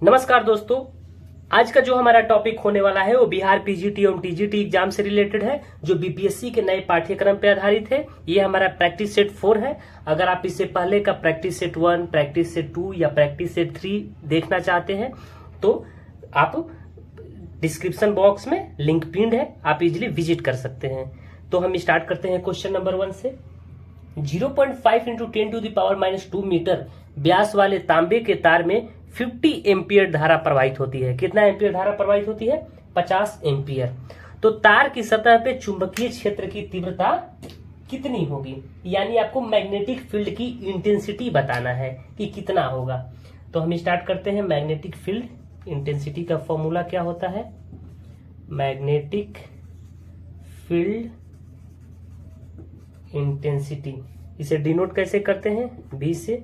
नमस्कार दोस्तों, आज का जो हमारा टॉपिक होने वाला है वो बिहार पीजीटी एवं टीजीटी एग्जाम से रिलेटेड है, जो बीपीएससी के नए पाठ्यक्रम पे आधारित है। ये हमारा प्रैक्टिस सेट 4 है। अगर आप इससे पहले का प्रैक्टिस सेट 1, प्रैक्टिस सेट 2 या प्रैक्टिस सेट 3 देखना चाहते हैं तो आप डिस्क्रिप्शन बॉक्स में लिंक पिन्ड है, आप इजिली विजिट कर सकते हैं। तो हम स्टार्ट करते हैं क्वेश्चन नंबर 1 से। 0.5 इंटू 10⁻⁻2 मीटर व्यास वाले तांबे के तार में 50 एम्पियर धारा प्रवाहित होती है। कितना एम्पियर धारा प्रवाहित होती है? 50 एम्पियर। तो तार की सतह पे चुंबकीय क्षेत्र की तीव्रता कितनी होगी, यानी आपको मैग्नेटिक फील्ड की इंटेंसिटी बताना है कि कितना होगा। तो हम स्टार्ट करते हैं। मैग्नेटिक फील्ड इंटेंसिटी का फॉर्मूला क्या होता है? मैग्नेटिक फील्ड इंटेंसिटी, इसे डिनोट कैसे करते हैं? बी से।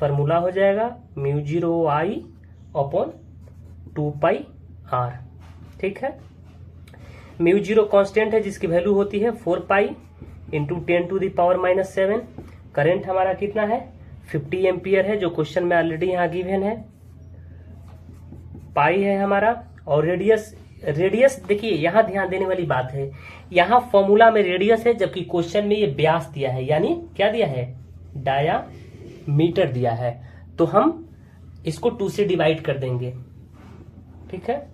फॉर्मूला हो जाएगा μ0I/2πr। ठीक है। μ0 कांस्टेंट है जिसकी वैल्यू होती है 4π इंटू 10⁻⁻7। करंट हमारा कितना है? 50 एम्पियर है, जो क्वेश्चन में ऑलरेडी यहाँ गिवन है। पाई है हमारा, और रेडियस देखिए यहाँ ध्यान देने वाली बात है, यहाँ फॉर्मूला में रेडियस है जबकि क्वेश्चन में ये व्यास दिया है, यानी क्या दिया है? डायामीटर दिया है। तो हम इसको 2 से डिवाइड कर देंगे। ठीक है,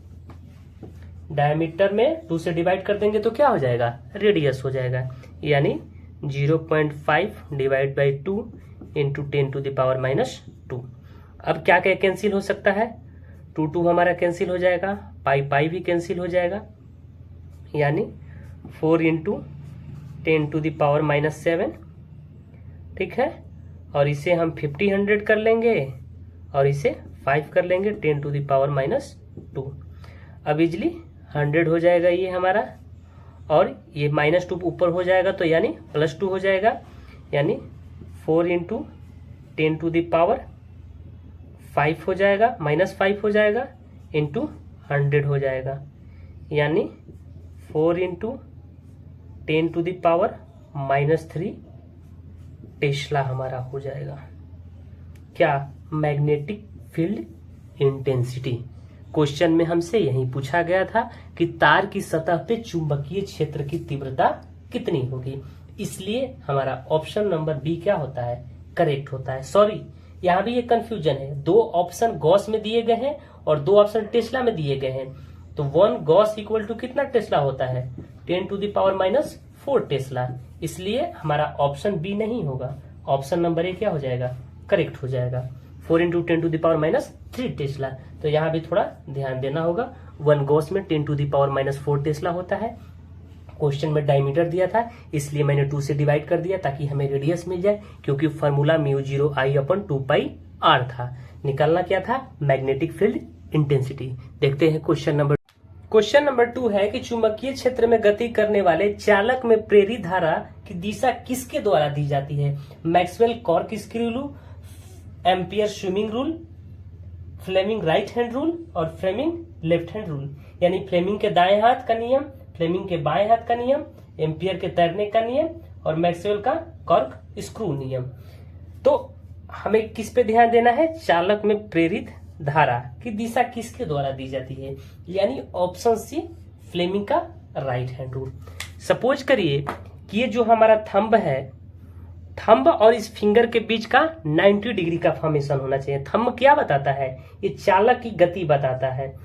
डायामीटर में 2 से डिवाइड कर देंगे तो क्या हो जाएगा? रेडियस हो जाएगा, यानी 0.5 डिवाइड बाई 2 इंटू 10⁻⁻2। अब क्या क्या कैंसिल हो सकता है? 2 हमारा कैंसिल हो जाएगा, पाई भी कैंसिल हो जाएगा, यानी 4 इंटू 10⁻⁻7। ठीक है, और इसे हम 50 100 कर लेंगे और इसे 5 कर लेंगे 10⁻⁻2। अब इजली 100 हो जाएगा ये हमारा, और ये -2 ऊपर हो जाएगा तो यानी +2 हो जाएगा, यानी 4 इंटू 10⁻5 हो जाएगा, -5 हो जाएगा इंटू 100 हो जाएगा, यानी 4 इंटू 10⁻³ टेस्ला हमारा हो जाएगा। क्या? Magnetic field intensity. क्वेश्चन में हमसे यही पूछा गया था कि तार की सतह पे चुंबकीय क्षेत्र की तीव्रता कितनी होगी, इसलिए हमारा ऑप्शन नंबर बी क्या होता है? करेक्ट होता है। सॉरी, यहाँ भी ये कंफ्यूजन है, 2 ऑप्शन गॉस में दिए गए हैं और 2 ऑप्शन टेस्ला में दिए गए हैं। तो 1 गॉस इक्वल टू कितना टेस्ला होता है? 10⁻⁻4 टेस्ला। इसलिए हमारा ऑप्शन बी नहीं होगा, ऑप्शन नंबर ए क्या हो जाएगा? करेक्ट हो जाएगा। 4 इंटू 10⁻³ टेस्ला। तो यहाँ भी थोड़ा ध्यान देना होगा, 1 गॉस में 10⁻⁻4 टेस्ला होता है। क्वेश्चन में डायमीटर दिया था, इसलिए मैंने 2 से डिवाइड कर दिया ताकि हमें रेडियस मिल जाए, क्योंकि फॉर्मूला μ0I/2πr था। निकालना क्या था? Magnetic field intensity. देखते हैं क्वेश्चन नंबर 2 है कि चुंबकीय क्षेत्र में गति करने वाले चालक में प्रेरित धारा की दिशा किसके द्वारा दी जाती है? Maxwell corkscrew rule, Ampere swimming rule, Fleming right hand rule और फ्लेमिंग लेफ्ट हैंड रूल। यानी फ्लेमिंग के दाएं हाथ का नियम, फ्लेमिंग के बाएं हाथ का नियम, एम्पियर के तैरने का नियम और मैक्सवेल का कॉर्कस्क्रू नियम। तो हमें किस पे ध्यान देना है? चालक में प्रेरित धारा की दिशा किसके द्वारा दी जाती है, यानी ऑप्शन सी फ्लेमिंग का राइट हैंड रूल। सपोज करिए कि ये जो हमारा थंब है, थंब और इस फिंगर के बीच का 90 डिग्री का फॉर्मेशन होना चाहिए। थंब क्या बताता है? ये चालक की गति बताता है,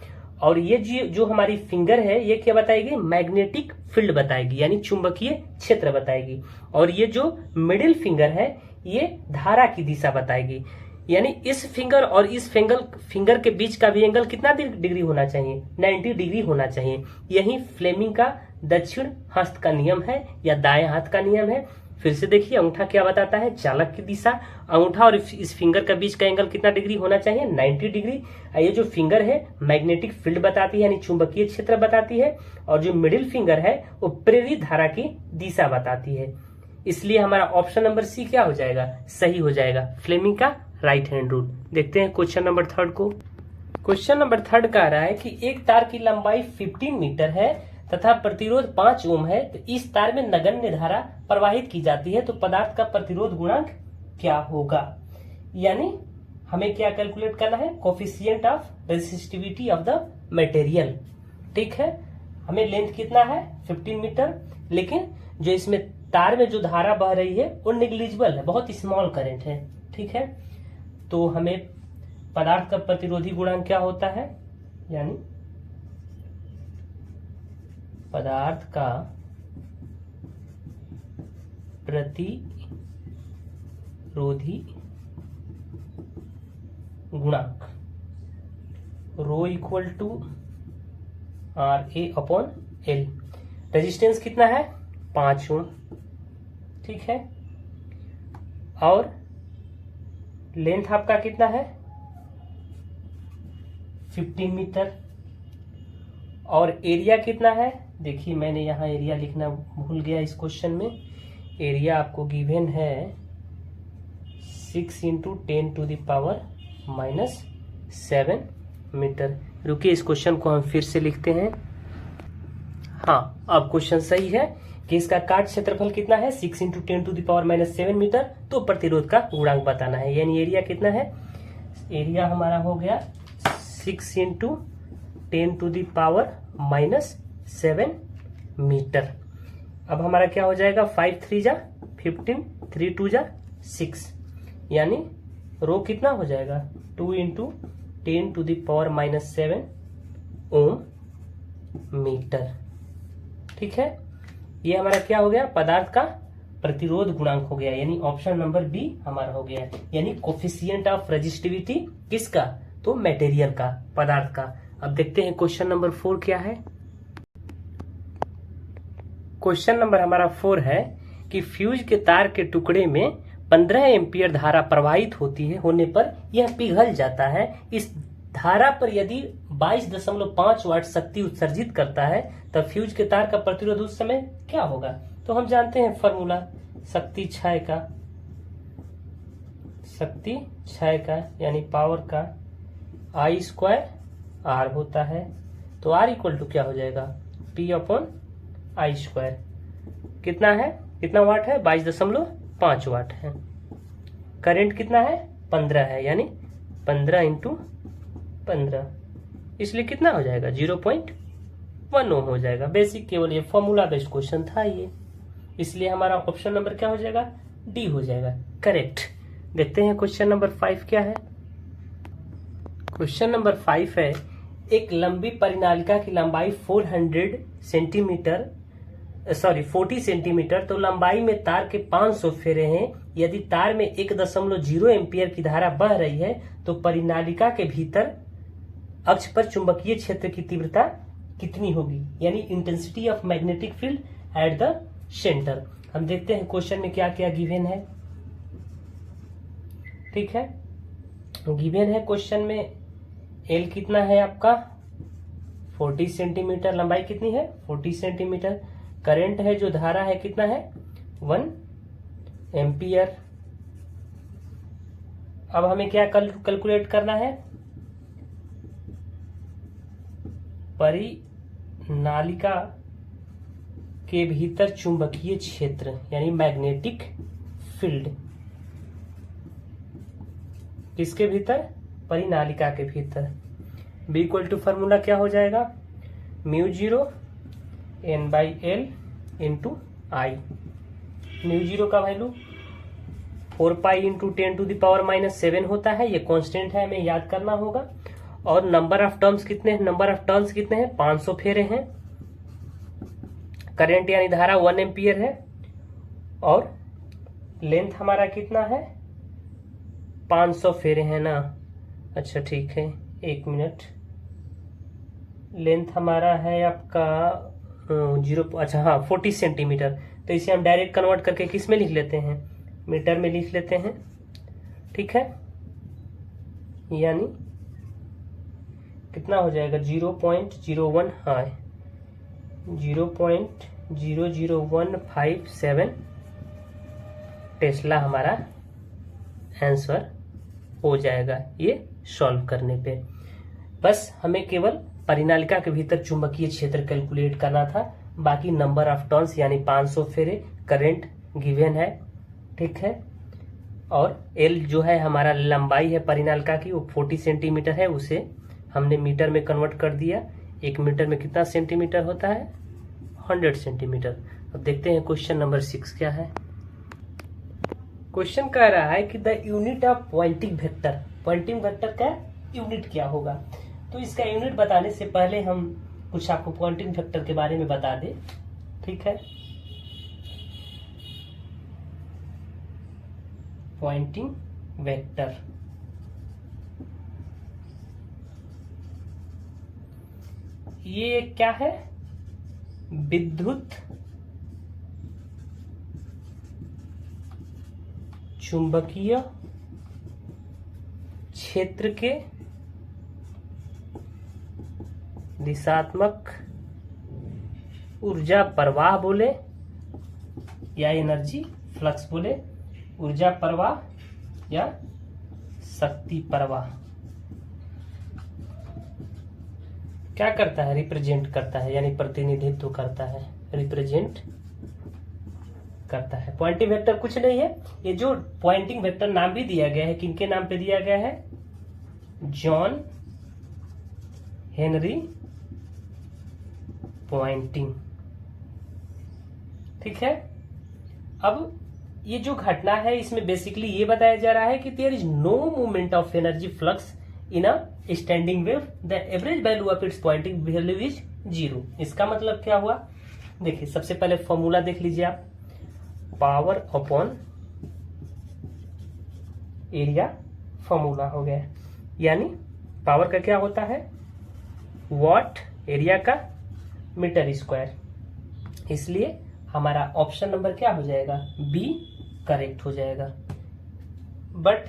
और ये जो हमारी फिंगर है ये क्या बताएगी? मैग्नेटिक फील्ड बताएगी, यानी चुंबकीय क्षेत्र बताएगी। और ये जो मिडिल फिंगर है ये धारा की दिशा बताएगी, यानी इस फिंगर और इस फिंगर के बीच का भी एंगल कितना डिग्री होना चाहिए? 90 डिग्री होना चाहिए। यही फ्लेमिंग का दक्षिण हस्त का नियम है या दाएं हाथ का नियम है। फिर से देखिए, अंगूठा क्या बताता है? चालक की दिशा। अंगूठा और इस फिंगर का बीच का एंगल कितना डिग्री होना चाहिए? 90 डिग्री। ये जो फिंगर है मैग्नेटिक फील्ड बताती है, यानी चुंबकीय क्षेत्र बताती है, और जो मिडिल फिंगर है वो प्रेरित धारा की दिशा बताती है। इसलिए हमारा ऑप्शन नंबर सी क्या हो जाएगा? सही हो जाएगा, फ्लेमिंग का राइट हैंड रूल। देखते हैं क्वेश्चन नंबर 3 को। क्वेश्चन नंबर 3 कह रहा है कि एक तार की लंबाई 15 मीटर है तथा प्रतिरोध 5 ओम है, तो इस तार में नगण्य धारा प्रवाहित की जाती है, तो पदार्थ का प्रतिरोध गुणांक क्या होगा? यानी हमें क्या कैलकुलेट करना है, coefficient of resistivity of the material. ठीक है, हमें लेंथ कितना है 15 मीटर, लेकिन जो इसमें तार में जो धारा बह रही है वो निग्लिजिबल है, बहुत स्मॉल करंट है। ठीक है, तो हमें पदार्थ का प्रतिरोधी गुणांक क्या होता है, यानी पदार्थ का प्रतिरोधी गुणांक rho equal to RA/L। Resistance कितना है 5 ओम। ठीक है, और लेंथ आपका कितना है 15 मीटर, और एरिया कितना है, देखिए मैंने यहाँ एरिया लिखना भूल गया इस क्वेश्चन में। एरिया आपको गिवन है 6 × 10⁻⁻7 मीटर। रुकिए, इस क्वेश्चन को हम फिर से लिखते हैं। हाँ, अब क्वेश्चन सही है कि इसका काट क्षेत्रफल कितना है 6 × 10⁻⁻7 मीटर, तो प्रतिरोध का गुणांक बताना है। यानी एरिया कितना है, एरिया हमारा हो गया 6 × 10⁻⁻7 मीटर। अब हमारा क्या हो जाएगा 5 3 जा 15, 3 2 जा 6, यानी रो कितना हो जाएगा 2 × 10⁻⁻7 ओम मीटर। ठीक है, ये हमारा क्या हो गया, पदार्थ का प्रतिरोध गुणांक हो गया, यानी ऑप्शन नंबर बी हमारा हो गया। यानी कोफिशिएंट ऑफ रेजिस्टिविटी किसका, तो मटेरियल का, पदार्थ का। अब देखते हैं क्वेश्चन नंबर 4 क्या है। क्वेश्चन नंबर हमारा 4 है कि फ्यूज के तार के टुकड़े में 15 एम्पियर धारा प्रवाहित होने पर यह पिघल जाता है। इस धारा पर यदि 22.5 वाट शक्ति उत्सर्जित करता है तब फ्यूज के तार का प्रतिरोध उस समय क्या होगा। तो हम जानते हैं फॉर्मूला शक्ति क्षय का यानी पावर का I² R होता है। तो R इक्वल टू क्या हो जाएगा P/I²। कितना है, कितना वाट है 22.5 वाट है। करंट कितना है 15 है, यानी 15 × 15, इसलिए कितना हो जाएगा 0.1 ओम हो जाएगा। बेसिक केवल ये फॉर्मूला बेस्ड क्वेश्चन था ये, इसलिए हमारा ऑप्शन नंबर क्या हो जाएगा, डी हो जाएगा करेक्ट। देखते हैं क्वेश्चन नंबर 5 क्या है। क्वेश्चन नंबर 5 है, एक लंबी परिनालिका की लंबाई 40 सेंटीमीटर, तो लंबाई में तार के 500 फेरे हैं। यदि तार में 1.0 एम्पियर की धारा बह रही है तो परिनालिका के भीतर अक्ष पर चुंबकीय क्षेत्र की तीव्रता कितनी होगी, यानी intensity of magnetic field at the centre. हम देखते हैं क्वेश्चन में क्या क्या गिवन है। ठीक है, गिवन है क्वेश्चन में एल कितना है आपका 40 सेंटीमीटर, लंबाई कितनी है 40 सेंटीमीटर, करंट है जो धारा है कितना है 1 एम्पियर। अब हमें क्या कैलकुलेट करना है, परिनालिका के भीतर चुंबकीय क्षेत्र यानी मैग्नेटिक फील्ड, किसके भीतर, परिनालिका के भीतर। B इक्वल टू फॉर्मूला क्या हो जाएगा μ0 N/L × I। μ0 का वैल्यू 4π × 10⁻⁻7 होता है, ये कांस्टेंट है, हमें याद करना होगा। और नंबर ऑफ टर्न्स कितने हैं 500 फेरे हैं। करंट यानी धारा 1 एम्पियर है, और लेंथ हमारा कितना है 500 फेरे हैं ना। अच्छा ठीक है, 1 मिनट, लेंथ हमारा है आपका 40 सेंटीमीटर। तो इसे हम डायरेक्ट कन्वर्ट करके किस में लिख लेते हैं, मीटर में लिख लेते हैं। ठीक है, यानी कितना हो जाएगा 0.01, हाँ 0.00157 टेस्ला हमारा आंसर हो जाएगा ये सॉल्व करने पे। बस हमें केवल परिनालिका के भीतर चुंबकीय क्षेत्र कैलकुलेट करना था, बाकी नंबर ऑफ टर्न्स यानी 500 फेरे, करंट गिवन है। ठीक है, और L जो है हमारा लंबाई है परिनालिका की, वो 40 सेंटीमीटर है, उसे हमने मीटर में कन्वर्ट कर दिया। 1 मीटर में कितना सेंटीमीटर होता है? 100 सेंटीमीटर। अब देखते हैं क्वेश्चन नंबर 6 क्या है। क्वेश्चन कह रहा है कि the unit of Poynting vector का यूनिट क्या होगा। तो इसका यूनिट बताने से पहले हम कुछ आपको पॉइंटिंग वेक्टर के बारे में बता दें, ठीक है। पॉइंटिंग वेक्टर ये क्या है? विद्युत चुंबकीय क्षेत्र के दिशात्मक ऊर्जा प्रवाह बोले या एनर्जी फ्लक्स बोले, ऊर्जा प्रवाह या शक्ति प्रवाह क्या करता है? रिप्रेजेंट करता है, यानी प्रतिनिधित्व करता है, रिप्रेजेंट करता है। पॉइंटिंग वेक्टर कुछ नहीं है, ये जो पॉइंटिंग वेक्टर नाम भी दिया गया है, किनके नाम पे दिया गया है? जॉन हेनरी पॉइंटिंग, ठीक है। अब ये जो घटना है इसमें बेसिकली ये बताया जा रहा है कि there is no movement of energy flux in a standing wave, the average value of its Poynting value is 0। इसका मतलब क्या हुआ? देखिए सबसे पहले फॉर्मूला देख लीजिए आप, पावर अपॉन एरिया फॉर्मूला हो गया, यानी पावर का क्या होता है? वॉट, एरिया का मीटर स्क्वायर। इसलिए हमारा ऑप्शन नंबर क्या हो जाएगा? बी करेक्ट हो जाएगा। बट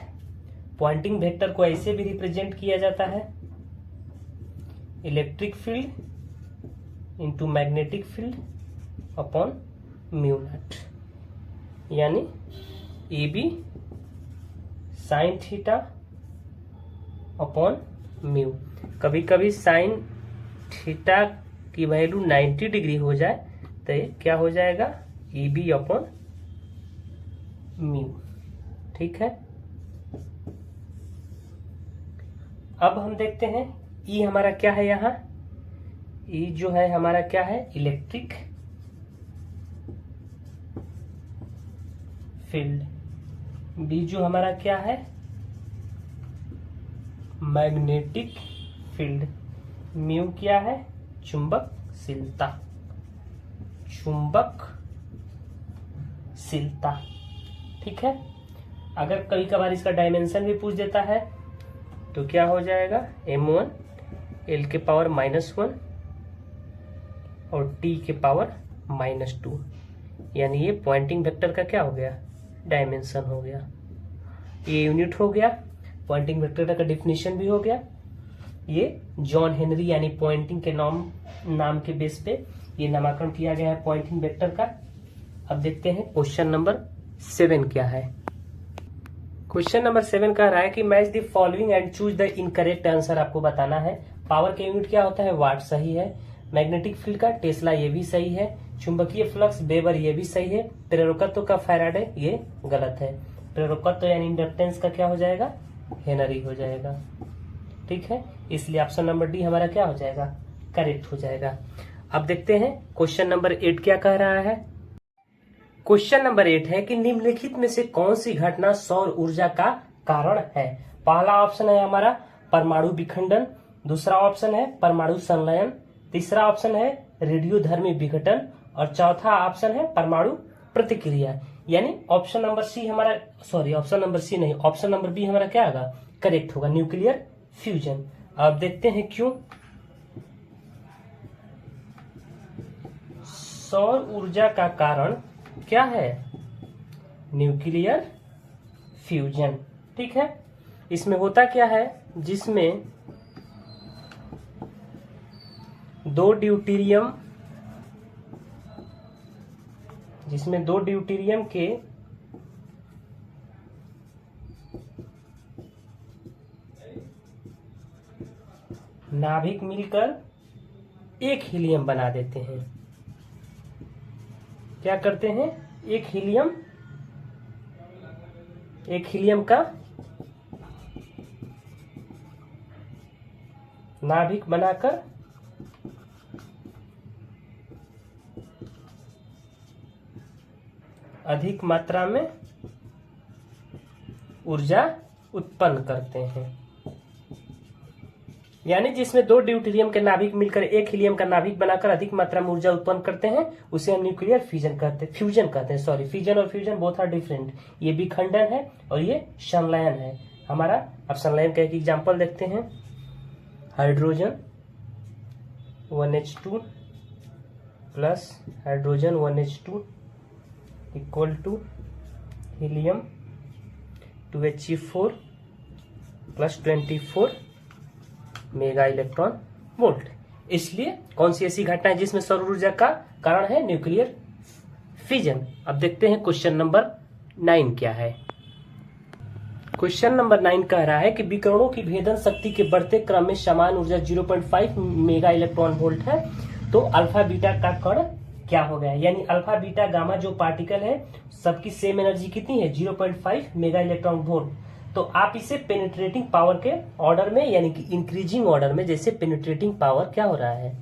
पॉइंटिंग वेक्टर को ऐसे भी रिप्रेजेंट किया जाता है, electric field into magnetic field upon mu naught, यानी A B sine theta upon mu. कभी कभी साइन थीटा की वैल्यू 90 डिग्री हो जाए तो ये क्या हो जाएगा? ए बी अपॉन म्यू, ठीक है। अब हम देखते हैं ई हमारा क्या है, यहाँ ई जो है हमारा क्या है? Electric field. बी जो हमारा क्या है? Magnetic field. म्यू क्या है? चुंबकशीलता, चुंबकशीलता, ठीक है। अगर कभी कभार इसका डायमेंशन भी पूछ देता है तो क्या हो जाएगा? m1 l के पावर -1 और t के पावर -2, यानी ये पॉइंटिंग वेक्टर का क्या हो गया? डायमेंशन हो गया। ये यूनिट हो गया, पॉइंटिंग वेक्टर का डिफिनीशन भी हो गया। ये जॉन हेनरी यानी पॉइंटिंग के नाम के बेस पे ये नामकरण किया गया है पॉइंटिंग वेक्टर का। अब देखते हैं क्वेश्चन नंबर 7 क्या है। क्वेश्चन नंबर 7 कह रहा है कि match the following and choose the incorrect answer. आपको बताना है पावर का यूनिट क्या होता है? वाट, सही है। मैग्नेटिक फील्ड का टेस्ला, ये भी सही है। चुंबकीय फ्लक्स वेबर, ये भी सही है। प्रेरकत्व का फैराडे, ये गलत है। प्रेरकत्व यानी इंडक्टेंस का क्या हो जाएगा? हेनरी हो जाएगा, ठीक है। इसलिए ऑप्शन नंबर डी हमारा क्या हो जाएगा? करेक्ट हो जाएगा। अब देखते हैं क्वेश्चन नंबर 8 क्या कह रहा है। क्वेश्चन नंबर 8 है कि निम्नलिखित में से कौन सी घटना सौर ऊर्जा का कारण है। पहला ऑप्शन है हमारा परमाणु विखंडन, दूसरा ऑप्शन है परमाणु संलयन, तीसरा ऑप्शन है रेडियोधर्मी विघटन और चौथा ऑप्शन है परमाणु प्रतिक्रिया। यानी ऑप्शन नंबर सी हमारा, सॉरी ऑप्शन नंबर सी नहीं, ऑप्शन नंबर बी हमारा क्या होगा? करेक्ट होगा, न्यूक्लियर फ्यूजन। अब देखते हैं क्यों। सौर ऊर्जा का कारण क्या है? न्यूक्लियर फ्यूजन, ठीक है। इसमें होता क्या है? जिसमें दो ड्यूटेरियम के नाभिक मिलकर एक हीलियम बना देते हैं। क्या करते हैं? एक एक हीलियम का नाभिक बनाकर अधिक मात्रा में ऊर्जा उत्पन्न करते हैं। यानी जिसमें दो ड्यूटेरियम के नाभिक मिलकर एक हीलियम का नाभिक बनाकर अधिक मात्रा में ऊर्जा उत्पन्न करते हैं, उसे हम न्यूक्लियर फ्यूजन कहते हैं। सॉरी, फ्यूजन और फ्यूजन बोथ आर डिफरेंट। ये विखंडन है और ये संलयन है हमारा। अब संलयन का एक एग्जांपल देखते हैं। Hydrogen 1H2 plus hydrogen 1H2 equal to helium 2He4 plus 24 mega electron volt. इसलिए कौन सी ऐसी घटना है जिसमें सौर ऊर्जा का कारण है न्यूक्लियर फिजन। अब देखते हैं क्वेश्चन नंबर 9 क्या है। क्वेश्चन नंबर 9 कह रहा है कि विकिरणों की भेदन शक्ति के बढ़ते क्रम में समान ऊर्जा 0.5 मेगा इलेक्ट्रॉन वोल्ट है, तो अल्फा बीटा का कण क्या हो गया। यानी अल्फा बीटा गामा जो पार्टिकल है सबकी सेम एनर्जी कितनी है, 0.5 मेगा इलेक्ट्रॉन वोल्ट। तो आप इसे पेनिट्रेटिंग पावर के ऑर्डर में, यानी कि इंक्रीजिंग ऑर्डर में, जैसे पेनिट्रेटिंग पावर क्या हो रहा है,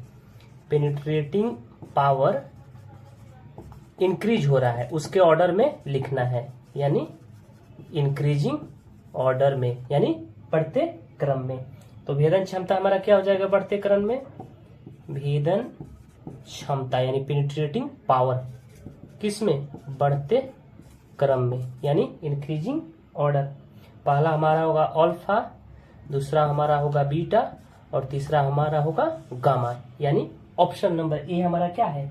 पेनिट्रेटिंग पावर इंक्रीज हो रहा है उसके ऑर्डर में लिखना है। यानी इंक्रीजिंग ऑर्डर में, यानी बढ़ते क्रम में। तो भेदन क्षमता हमारा क्या हो जाएगा बढ़ते क्रम में, भेदन क्षमता यानी पेनिट्रेटिंग पावर किसमें, बढ़ते क्रम में, यानी इंक्रीजिंग ऑर्डर। पहला हमारा होगा अल्फा, दूसरा हमारा होगा बीटा और तीसरा हमारा होगा गामा। यानी ऑप्शन नंबर ए हमारा क्या है,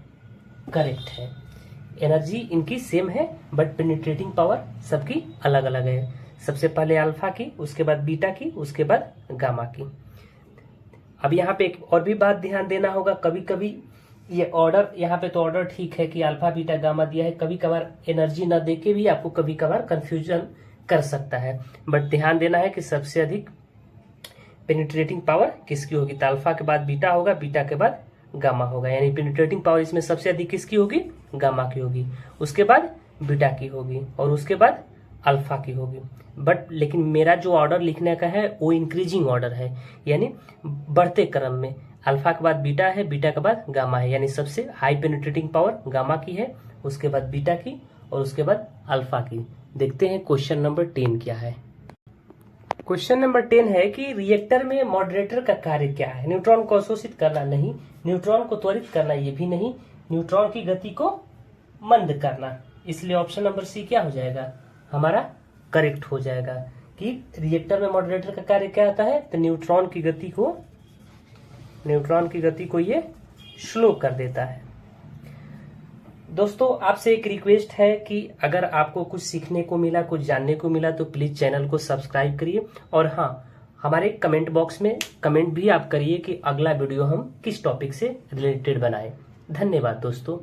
करेक्ट है। एनर्जी इनकी सेम है बट पेनिट्रेटिंग पावर सबकी अलग अलग है। सबसे पहले अल्फा की, उसके बाद बीटा की, उसके बाद गामा की। अब यहाँ पे एक और भी बात ध्यान देना होगा, कभी कभी ये ऑर्डर, यहाँ पे तो ऑर्डर ठीक है कि अल्फा बीटा गामा दिया है, कभी कभार एनर्जी न देके भी आपको कभी कभार कंफ्यूजन कर सकता है। बट ध्यान देना है कि सबसे अधिक पेनिट्रेटिंग पावर किसकी होगी, तो अल्फा के बाद बीटा होगा, बीटा के बाद गामा होगा। यानी पेनिट्रेटिंग पावर इसमें सबसे अधिक किसकी होगी, गामा की होगी, उसके बाद बीटा की होगी और उसके बाद अल्फा की होगी। बट लेकिन मेरा जो ऑर्डर लिखने का है वो इंक्रीजिंग ऑर्डर है, यानी बढ़ते क्रम में। अल्फा के बाद बीटा है, बीटा के बाद गामा है, यानी सबसे हाई पेनिट्रेटिंग पावर गामा की है, उसके बाद बीटा की और उसके बाद अल्फा की। देखते हैं क्वेश्चन नंबर 10 क्या है। क्वेश्चन नंबर 10 है कि रिएक्टर में मॉडरेटर का कार्य क्या है। न्यूट्रॉन को अवशोषित करना नहीं, न्यूट्रॉन को त्वरित करना ये भी नहीं, न्यूट्रॉन की गति को मंद करना। इसलिए ऑप्शन नंबर सी क्या हो जाएगा, हमारा करेक्ट हो जाएगा कि रिएक्टर में मॉडरेटर का कार्य क्या होता है, तो न्यूट्रॉन की गति को ये स्लो कर देता है। दोस्तों आपसे एक रिक्वेस्ट है कि अगर आपको कुछ सीखने को मिला, कुछ जानने को मिला तो प्लीज चैनल को सब्सक्राइब करिए। और हाँ, हमारे कमेंट बॉक्स में कमेंट भी आप करिए कि अगला वीडियो हम किस टॉपिक से रिलेटेड बनाएं। धन्यवाद दोस्तों।